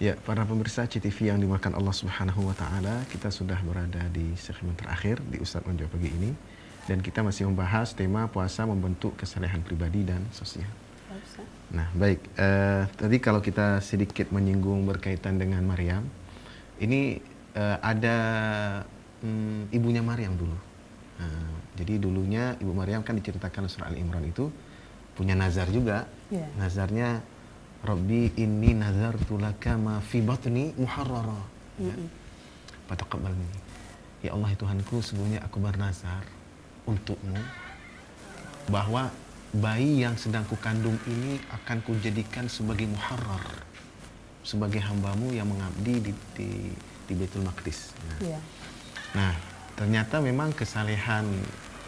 Ya, para pemirsa CTV yang dimakan Allah Subhanahu wa taala, kita sudah berada di segmen terakhir di Ustadz Menjawab Pagi ini dan kita masih membahas tema puasa membentuk kesalehan pribadi dan sosial. Nah, baik. Tadi kalau kita sedikit menyinggung berkaitan dengan Maryam, ini ada ibunya Maryam dulu. Jadi dulunya ibu Maryam kan diceritakan surah Al-Imran itu punya nazar juga. Nazarnya Rabbi inni nazartu laka ma fi batni muharrara. Fataqabbal minni. Ya Allah Tuhanku, sesungguhnya aku bernazar untukmu bahwa bayi yang sedang kukandung ini akan kujadikan sebagai muharrar, sebagai hambamu yang mengabdi di Baitul Maqdis. Nah, ternyata memang kesalehan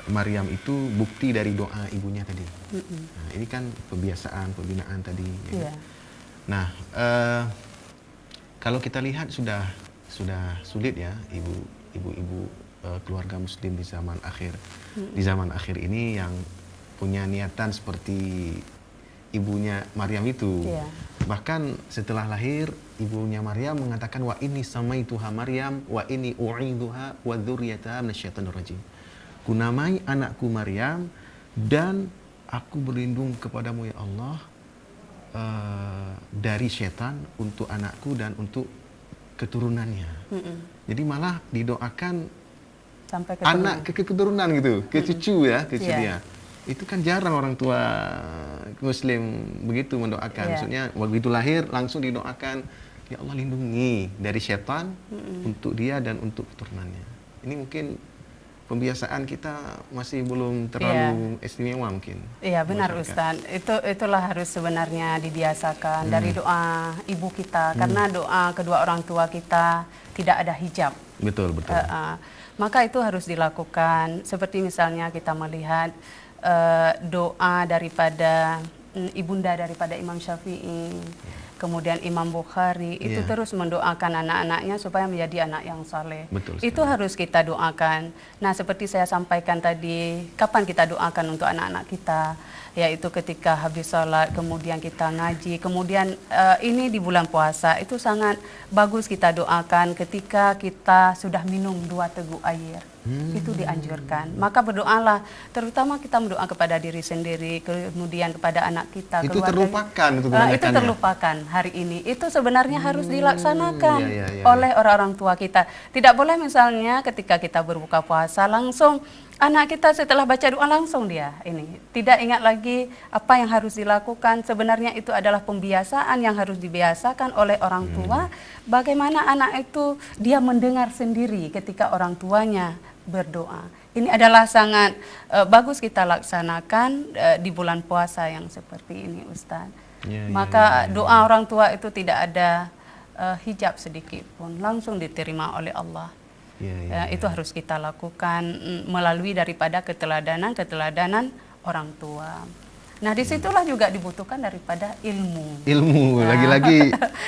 Maryam itu bukti dari doa ibunya tadi. Nah, ini kan pembiasaan, pembinaan tadi. Ya. Nah, kalau kita lihat sudah sulit ya ibu-ibu keluarga Muslim di zaman akhir. Di zaman akhir ini yang punya niatan seperti ibunya Maryam itu. Bahkan setelah lahir, ibunya Maryam mengatakan wa inni samaituha Maryam wa inni u'idzuha wa dzurriyyataha minasyaitonir rajim. Kunamai anakku Maryam dan aku berlindung kepadamu ya Allah dari setan untuk anakku dan untuk keturunannya. Jadi malah didoakan sampai anak ke keturunan gitu, ke cucu ya, ke cucu dia. Itu kan jarang orang tua Muslim begitu mendoakan. Maksudnya begitu lahir langsung didoakan ya Allah lindungi dari setan untuk dia dan untuk keturunannya. Ini mungkin pembiasaan kita masih belum terlalu istimewa mungkin. Iya benar Ustaz. Itulah harus sebenarnya dibiasakan dari doa ibu kita karena doa kedua orang tua kita tidak ada hijab. Betul. Maka itu harus dilakukan. Seperti misalnya kita melihat doa daripada ibunda daripada Imam Syafi'i. Kemudian Imam Bukhari itu terus mendoakan anak-anaknya supaya menjadi anak yang saleh. Itu harus kita doakan. Nah, seperti saya sampaikan tadi, kapan kita doakan untuk anak-anak kita? Yaitu ketika habis sholat, kemudian kita ngaji, kemudian ini di bulan puasa itu sangat bagus kita doakan ketika kita sudah minum 2 teguk air. Itu dianjurkan. Maka berdoalah, terutama kita berdoa kepada diri sendiri, kemudian kepada anak kita, itu terlupakan itu terlupakan hari ini. Itu sebenarnya harus dilaksanakan oleh orang-orang tua kita. Tidak boleh misalnya ketika kita berbuka puasa langsung anak kita setelah baca doa langsung dia ini tidak ingat lagi apa yang harus dilakukan. Sebenarnya itu adalah pembiasaan yang harus dibiasakan oleh orang tua. Bagaimana anak itu dia mendengar sendiri ketika orang tuanya berdoa. Ini adalah sangat bagus kita laksanakan di bulan puasa yang seperti ini Ustaz. Maka doa orang tua itu tidak ada hijab sedikit pun, langsung diterima oleh Allah. Itu harus kita lakukan melalui daripada keteladanan orang tua. Nah, disitulah juga dibutuhkan daripada ilmu.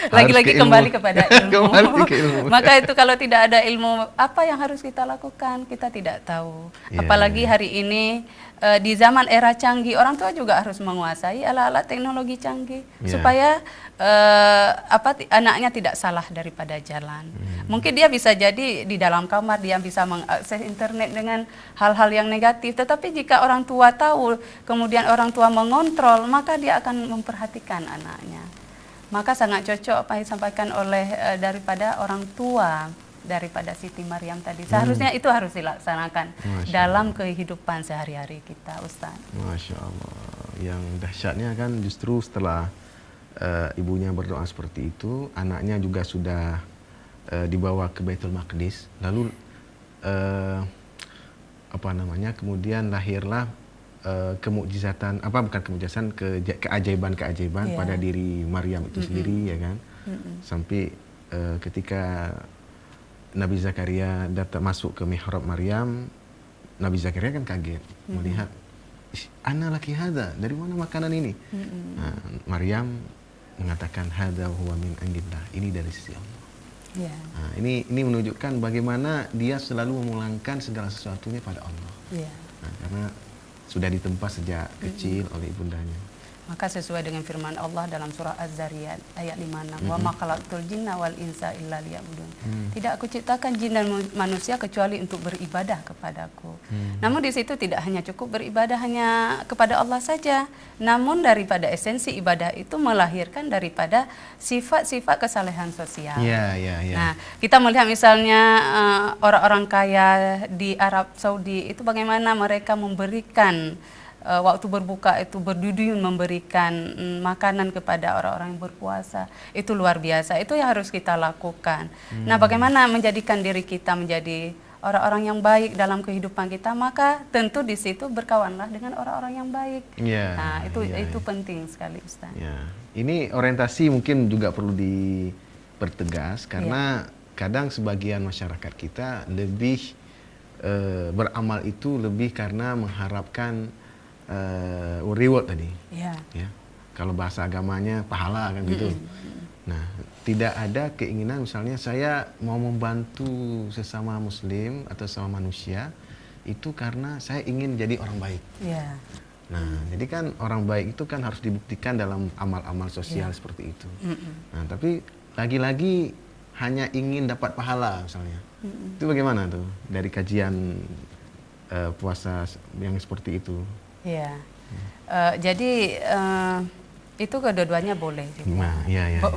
Lagi-lagi kembali kepada ilmu. Maka itu kalau tidak ada ilmu, apa yang harus kita lakukan? Kita tidak tahu. Apalagi hari ini di zaman era canggih, orang tua juga harus menguasai alat-alat teknologi canggih supaya anaknya tidak salah daripada jalan. Mungkin dia bisa jadi di dalam kamar dia bisa mengakses internet dengan hal-hal yang negatif, tetapi jika orang tua tahu, kemudian orang tua mengontrol, maka dia akan memperhatikan anaknya. Maka sangat cocok apa yang disampaikan oleh daripada orang tua daripada Siti Maryam tadi. Seharusnya itu harus dilaksanakan dalam kehidupan sehari-hari kita, Ustaz. Masya Allah. Yang dahsyatnya kan justru setelah ibunya berdoa seperti itu, anaknya juga sudah dibawa ke Baitul Maqdis. Lalu kemudian lahirlah keajaiban pada diri Maryam itu sendiri, ya kan? Sampai ketika Nabi Zakaria datang masuk ke mihrab Maryam, Nabi Zakaria kan kaget melihat, "Ana laki hadza, dari mana makanan ini?" Nah, Maryam mengatakan, "Hadza huwa min indillah." Ini dari sisi Allah. Nah, ini menunjukkan bagaimana dia selalu memulangkan segala sesuatunya pada Allah. Nah, karena sudah ditempa sejak kecil oleh ibundanya. Maka sesuai dengan firman Allah dalam surah Az-Zariyat ayat 56, wa ma khalaqtul jinna wal insa illa liya'budun. Tidak aku ciptakan jin dan manusia kecuali untuk beribadah kepadaku. Namun di situ tidak hanya cukup beribadah hanya kepada Allah saja, namun daripada esensi ibadah itu melahirkan daripada sifat-sifat kesalehan sosial. Nah, kita melihat misalnya orang-orang kaya di Arab Saudi itu bagaimana mereka memberikan waktu berbuka itu berduyun memberikan makanan kepada orang-orang yang berpuasa. Itu luar biasa. Itu yang harus kita lakukan. Nah, bagaimana menjadikan diri kita menjadi orang-orang yang baik dalam kehidupan kita, maka tentu di situ berkawanlah dengan orang-orang yang baik. Nah, itu penting sekali, Ustaz. Ini orientasi mungkin juga perlu dipertegas karena kadang sebagian masyarakat kita lebih beramal itu lebih karena mengharapkan reward tadi. Ya. Kalau bahasa agamanya pahala kan gitu. Nah, tidak ada keinginan misalnya saya mau membantu sesama muslim atau sesama manusia itu karena saya ingin jadi orang baik. Nah, jadi kan orang baik itu kan harus dibuktikan dalam amal-amal sosial seperti itu. Nah, tapi lagi-lagi hanya ingin dapat pahala misalnya. Itu bagaimana tuh dari kajian puasa yang seperti itu? Jadi itu kedua-duanya boleh.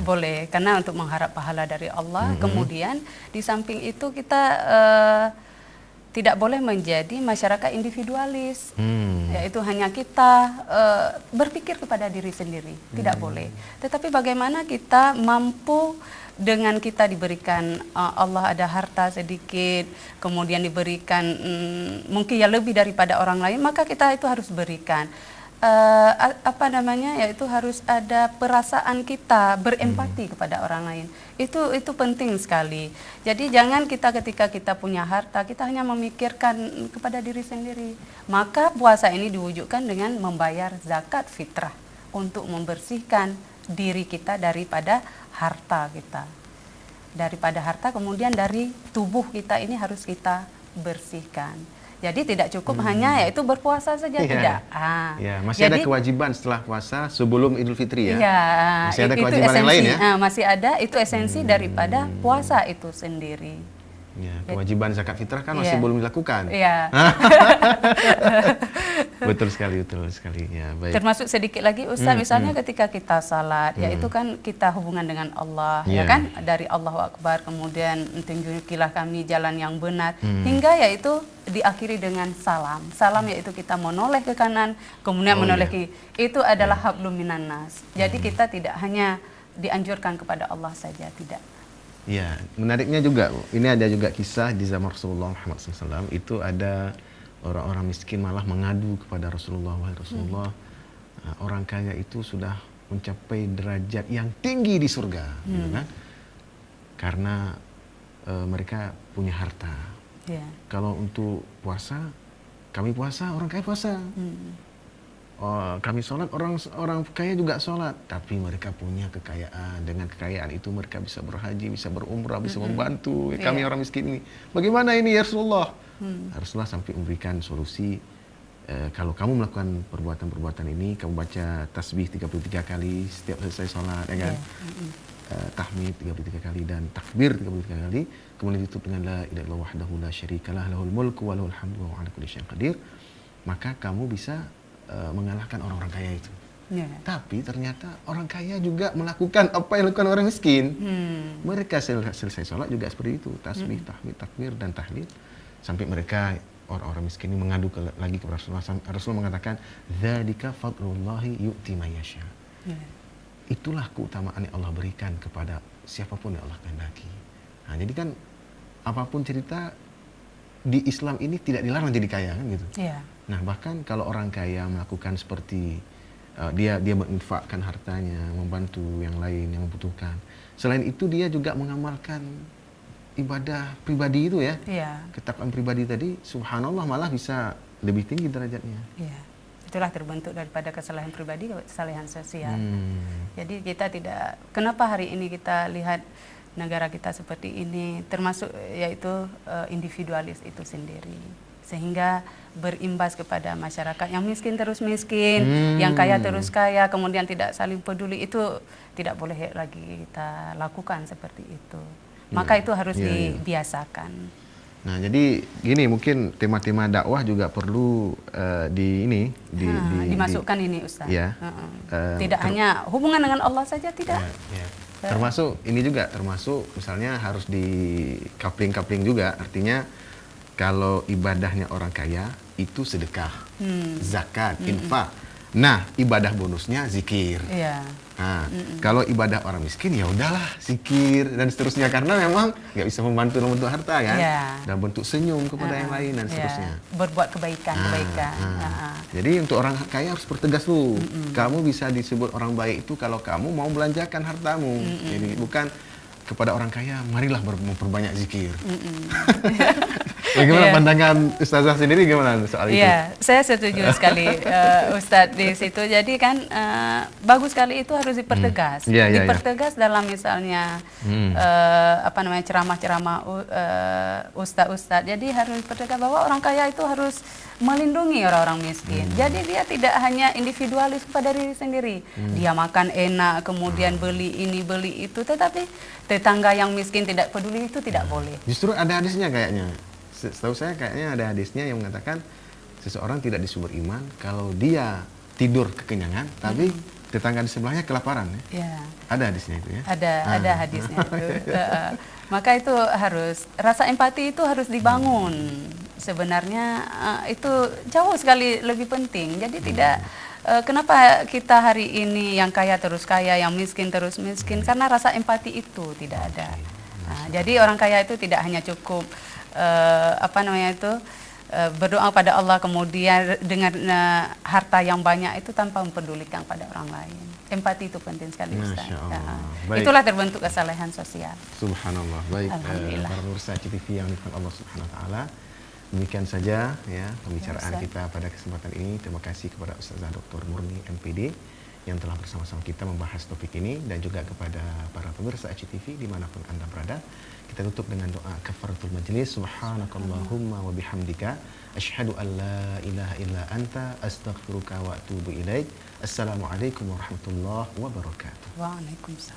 Boleh, karena untuk mengharap pahala dari Allah. Kemudian di samping itu kita tidak boleh menjadi masyarakat individualis, yaitu hanya kita berpikir kepada diri sendiri, tidak boleh. Tetapi bagaimana kita mampu dengan kita diberikan Allah ada harta sedikit, kemudian diberikan mungkin ya lebih daripada orang lain, maka kita itu harus berikan. Yaitu harus ada perasaan kita berempati kepada orang lain. Itu penting sekali. Jadi jangan kita ketika kita punya harta kita hanya memikirkan kepada diri sendiri. Maka puasa ini diwujudkan dengan membayar zakat fitrah untuk membersihkan diri kita daripada harta kita. Daripada harta, kemudian dari tubuh kita ini harus kita bersihkan. Jadi tidak cukup hanya yaitu berpuasa saja, tidak. Masih ada kewajiban setelah puasa sebelum Idul Fitri ya. Masih ada kewajiban yang lain ya. Masih ada, itu esensi daripada puasa itu sendiri. Kewajiban zakat fitrah kan masih belum dilakukan. Betul sekali. Ya, baik. Termasuk sedikit lagi Ustaz, misalnya ketika kita salat, yaitu kan kita hubungan dengan Allah, ya kan, dari Allahu Akbar, kemudian tunjukilah kami jalan yang benar, hingga yaitu diakhiri dengan salam. Salam yaitu kita menoleh ke kanan, kemudian menoleh ke itu adalah hablum minan nas. Jadi kita tidak hanya dianjurkan kepada Allah saja, tidak. Ya, menariknya juga, ini ada juga kisah di zaman Rasulullah Muhammad SAW, itu ada orang-orang miskin malah mengadu kepada Rasulullah, wahai Rasulullah, orang kaya itu sudah mencapai derajat yang tinggi di surga, gitu kan? Karena mereka punya harta. Kalau untuk puasa, kami puasa, orang kaya puasa. Kami sholat, orang kaya juga sholat, tapi mereka punya kekayaan. Dengan kekayaan itu mereka bisa berhaji, bisa berumrah, bisa membantu kami orang miskin ini. Bagaimana ini ya Rasulullah? Rasulullah sampai memberikan solusi. Kalau kamu melakukan perbuatan-perbuatan ini, kamu baca tasbih 33 kali setiap selesai sholat, ya kan? Tahmid 33 kali dan takbir 33 kali, kemudian ditutup dengan la ilaha illallah wahdahu la syarikalah lahul mulku wa lahul hamdu wa ala kulli syai'in qadir, maka kamu bisa mengalahkan orang-orang kaya itu. Tapi ternyata orang kaya juga melakukan apa yang dilakukan orang miskin. Mereka selesai sholat juga seperti itu, tasbih, tahmid, takbir dan tahlil, sampai mereka orang-orang miskin ini mengadu lagi kepada Rasulullah. Rasulullah mengatakan, "Dzalika fadlullahi yu'ti may yasha." Itulah keutamaan yang Allah berikan kepada siapapun yang Allah kehendaki. Nah, jadi kan apapun cerita di Islam ini tidak dilarang jadi kaya kan gitu. Nah, bahkan kalau orang kaya melakukan seperti dia menginfakkan hartanya, membantu yang lain yang membutuhkan. Selain itu dia juga mengamalkan ibadah pribadi itu ya. Ketakwaan pribadi tadi, subhanallah malah bisa lebih tinggi derajatnya. Itulah terbentuk daripada kesalahan pribadi, kesalahan sosial. Jadi kita tidak, kenapa hari ini kita lihat negara kita seperti ini, termasuk yaitu individualis itu sendiri. sehingga berimbas kepada masyarakat. Yang miskin terus miskin, yang kaya terus kaya, kemudian tidak saling peduli, itu tidak boleh lagi kita lakukan seperti itu. Maka itu harus dibiasakan. Nah, jadi gini, mungkin tema-tema dakwah juga perlu dimasukkan ini, Ustaz. Ya. Tidak hanya hubungan dengan Allah saja, tidak. Termasuk ini juga, termasuk misalnya harus di coupling juga, artinya kalau ibadahnya orang kaya itu sedekah, zakat, infak. Nah, ibadah bonusnya zikir. Nah, kalau ibadah orang miskin ya udahlah zikir dan seterusnya, karena memang nggak bisa membantu dalam bentuk harta kan, dan bentuk senyum kepada yang lain dan seterusnya. Berbuat kebaikan. Jadi untuk orang kaya harus bertegas dulu. Kamu bisa disebut orang baik itu kalau kamu mau belanjakan hartamu. Jadi bukan kepada orang kaya, marilah memperbanyak zikir. Bagaimana pandangan Ustazah sendiri gimana soal itu? Iya, saya setuju sekali Ustadz di situ. Jadi kan bagus sekali itu harus dipertegas. Dipertegas dalam misalnya ceramah-ceramah ustadz. Jadi harus dipertegas bahwa orang kaya itu harus melindungi orang-orang miskin. Jadi dia tidak hanya individualis pada diri sendiri. Dia makan enak, kemudian beli ini, beli itu, tetapi tetangga yang miskin tidak peduli, itu tidak boleh. Justru ada hadisnya kayaknya. Setahu saya kayaknya ada hadisnya yang mengatakan seseorang tidak disebut iman kalau dia tidur kekenyangan, tapi tetangga di sebelahnya kelaparan. Ada hadisnya itu ya? Ada hadisnya itu. Maka itu harus, rasa empati itu harus dibangun. Sebenarnya itu jauh sekali lebih penting. Jadi tidak, kenapa kita hari ini yang kaya terus kaya, yang miskin terus miskin, karena rasa empati itu tidak ada. Jadi orang kaya itu tidak hanya cukup berdoa pada Allah, kemudian dengan harta yang banyak itu tanpa mempedulikan pada orang lain. Empati itu penting sekali, Ustaz. Itulah terbentuk kesalehan sosial. Subhanallah. Baik, para pemirsa CTV yang dimuliakan Allah Subhanahu wa taala. Demikian saja ya pembicaraan kita pada kesempatan ini. Terima kasih kepada Ustazah Dr. Murni MPD yang telah bersama-sama kita membahas topik ini, dan juga kepada para pemirsa CTV dimanapun Anda berada. Kita tutup dengan doa kafaratul majlis. Subhanakallahumma wa bihamdika asyhadu an la ilaha illa anta astaghfiruka wa atubu ilaik. Assalamualaikum warahmatullahi wabarakatuh. Waalaikumsalam.